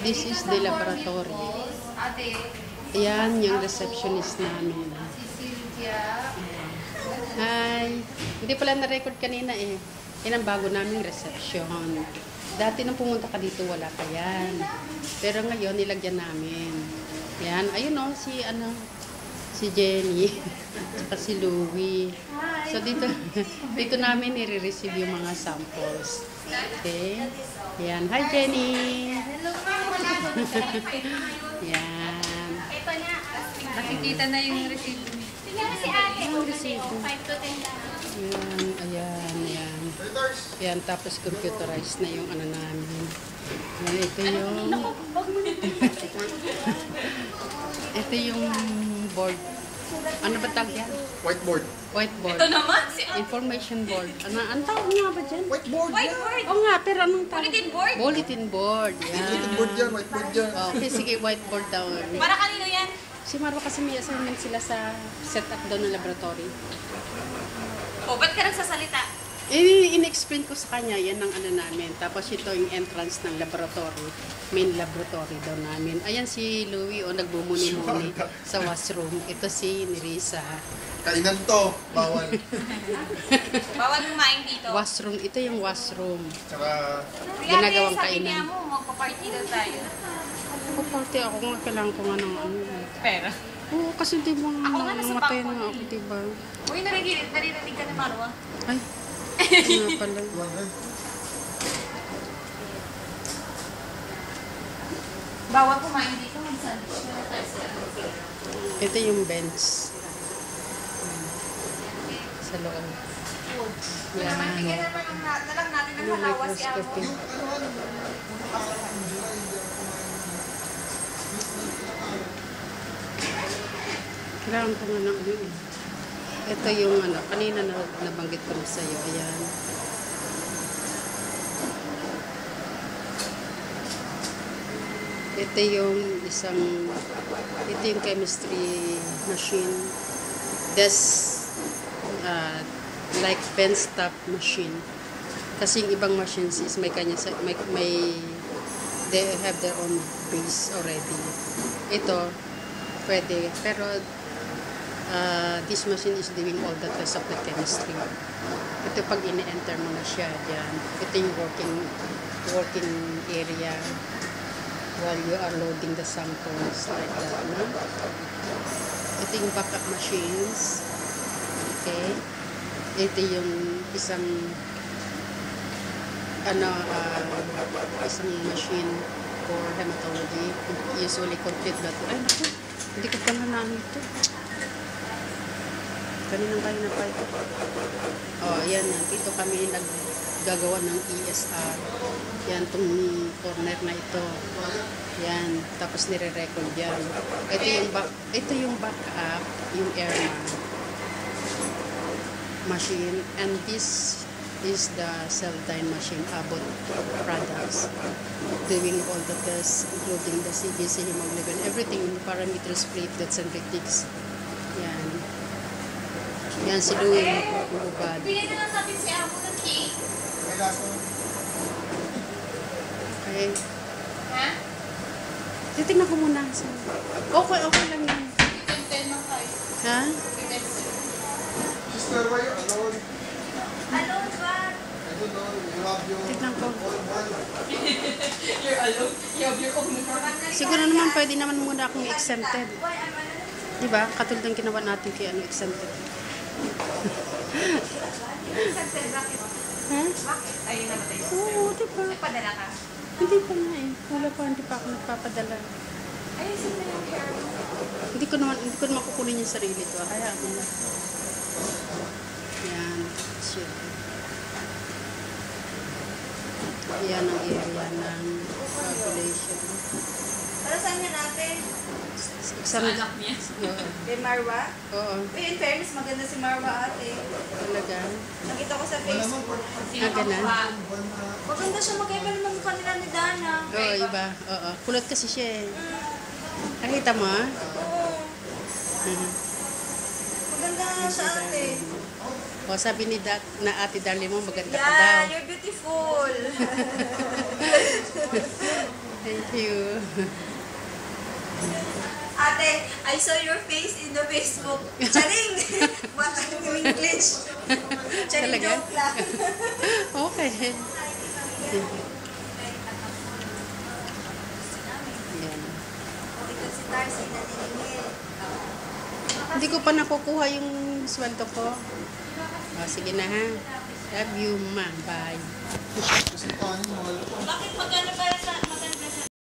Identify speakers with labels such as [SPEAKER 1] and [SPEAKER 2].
[SPEAKER 1] This is the laboratory. Ayan, yung receptionist namin. Hi. Hindi pala na-record kanina eh. Yan ang bago naming reception. Dati nung pumunta ka dito, wala pa yan. Pero ngayon, nilagyan namin. Yan. Ayun o, si Jenny. Saka si Louie. So, dito namin i-receive yung mga samples. Okay. Yan. Hi, Jenny. Yan.
[SPEAKER 2] Nakikita na yung receipt.
[SPEAKER 3] Tingnan mo si ate.
[SPEAKER 1] Yung receipt.
[SPEAKER 3] 5 to 10 lang.
[SPEAKER 1] Ayan. Yan, tapos computerized na yung ano namin. Yan, ito yung board. Ano ba tawag yan?
[SPEAKER 4] Whiteboard.
[SPEAKER 1] Whiteboard.
[SPEAKER 2] Ito naman si
[SPEAKER 1] Information board. Ang tawag nga ba dyan?
[SPEAKER 4] Whiteboard.
[SPEAKER 2] Whiteboard.
[SPEAKER 1] Oo nga, pero anong tawag?
[SPEAKER 2] Bulletin board.
[SPEAKER 1] Bulletin board. Yan.
[SPEAKER 4] Whiteboard yan, whiteboard yan.
[SPEAKER 1] Okay, sige, whiteboard daw.
[SPEAKER 2] Para kanino yan?
[SPEAKER 1] Si Marwa kasi may assignment sila sa setup daw ng laboratory.
[SPEAKER 2] O, ba't ka nagsasalita?
[SPEAKER 1] In-explain ko sa kanya, yan ang ano namin. Tapos ito yung entrance ng laboratory. Main laboratory daw namin. Ayan si Louie, nagbumuni-muni sa washroom. Ito si Nerissa.
[SPEAKER 4] Kainan to, bawal.
[SPEAKER 2] Bawal kumain dito.
[SPEAKER 1] Washroom, ito yung washroom.
[SPEAKER 4] Tsaka,
[SPEAKER 1] Ginagawang
[SPEAKER 2] sabi niya
[SPEAKER 1] kainan.
[SPEAKER 2] mo, magpa-party daw tayo.
[SPEAKER 1] Party ako nga, kailangan ko nga ng ano.
[SPEAKER 2] Pera.
[SPEAKER 1] Oo, kasi di ba
[SPEAKER 2] Ako nga nasa
[SPEAKER 1] namatay
[SPEAKER 2] bangko
[SPEAKER 1] na ako,
[SPEAKER 2] eh.
[SPEAKER 1] di ba?
[SPEAKER 2] Uy, narinig ka ni Marwa.
[SPEAKER 1] Ay, nga pala.
[SPEAKER 2] Bawal kumain dito, mag-sandwich na tayo sila.
[SPEAKER 1] Ito yung bench. Sa loob. Yan.
[SPEAKER 2] Bigyan naman na lang natin ng halawa si Amo.
[SPEAKER 1] Microscopy. Kailangan ko nga ng ano eh. Ito yung ano, kanina nabanggit ko na sa'yo. Ayan. Ito yung ito yung chemistry machine. This, like bench top machine. Kasi yung ibang machines is may they have their own base already. Ito, pwede. Pero, this machine is doing all the tests of the chemistry. Ito pag ini-enter mo na siya dyan. Ito yung working area while you are loading the samples like that. No? Ito yung backup machines. Okay. Ito yung isang machine for hematology. Usually complete blood. Ay, naku. Hindi ko pa na ito. Kaninang kayo na pa ito. Oh, ayan. Dito kami naggagawa ng ESR. Yan, itong corner na ito. Yan. Tapos nire-record yan. Ito yung backup, yung airman machine. And this is the cell-line machine, Abbott products. Doing all the tests, including the CBC, hemoglobin, everything, parameters, platelets, and retics. Yan. Yan si Louie. Bubad.
[SPEAKER 2] Bigyan na lang natin si Amo ng cake.
[SPEAKER 1] Okay.
[SPEAKER 2] Ha?
[SPEAKER 1] Titignan ko muna. Okay lang yan.
[SPEAKER 2] 10 lang tayo.
[SPEAKER 1] Ha?
[SPEAKER 4] Sister, why you alone?
[SPEAKER 2] Alone ba?
[SPEAKER 4] I don't know, you have your
[SPEAKER 1] Tignan ko.
[SPEAKER 4] own one.
[SPEAKER 2] You're alone. You have your own car.
[SPEAKER 1] Siguro naman pwede naman muna akong exempted. Diba? Katulad ng ginawa natin kay exempted. Ha?
[SPEAKER 2] Ayun na ba tayo?
[SPEAKER 1] Oo, diba?
[SPEAKER 2] Nagpadala ka?
[SPEAKER 1] Hindi pa nga eh. Wala pa, hindi pa ako nagpapadala.
[SPEAKER 2] Ayusin na yung hair mo.
[SPEAKER 1] Hindi ko naman kukunin yung sarili ko. Hayaan mo na. Yan. Shit. Yan ang area ng calculation.
[SPEAKER 2] Para saan niya natin?
[SPEAKER 1] Sa
[SPEAKER 2] anak niya?
[SPEAKER 1] Oo.
[SPEAKER 2] Kay Marwa?
[SPEAKER 1] Oo.
[SPEAKER 2] Uy, in fairness, maganda si Marwa ate.
[SPEAKER 1] Talaga.
[SPEAKER 2] Nakita ko sa Facebook.
[SPEAKER 1] Ganun.
[SPEAKER 2] Maganda siya, magkaiba naman mukha nila ni Dana.
[SPEAKER 1] Oo, iba. Oo. Kulot kasi siya eh. Nakita mo ah?
[SPEAKER 2] Oo. Maganda nga siya ate.
[SPEAKER 1] O, sabi ni na ate Darlie mo, maganda ka
[SPEAKER 2] Yeah,
[SPEAKER 1] daw.
[SPEAKER 2] you're beautiful.
[SPEAKER 1] Thank you.
[SPEAKER 2] Ate, I saw your face in the Facebook. Charing! What ang English? Charing
[SPEAKER 1] Talaga?
[SPEAKER 2] joke lang.
[SPEAKER 1] Okay. Yan.
[SPEAKER 2] Ito si Tarsi na niningil.
[SPEAKER 1] Hindi ko pa nakukuha yung sweldo ko. Sige na ha. Love you, ma. Bye.
[SPEAKER 4] Kasi kanin, mahal.
[SPEAKER 2] Bakit magkano para sa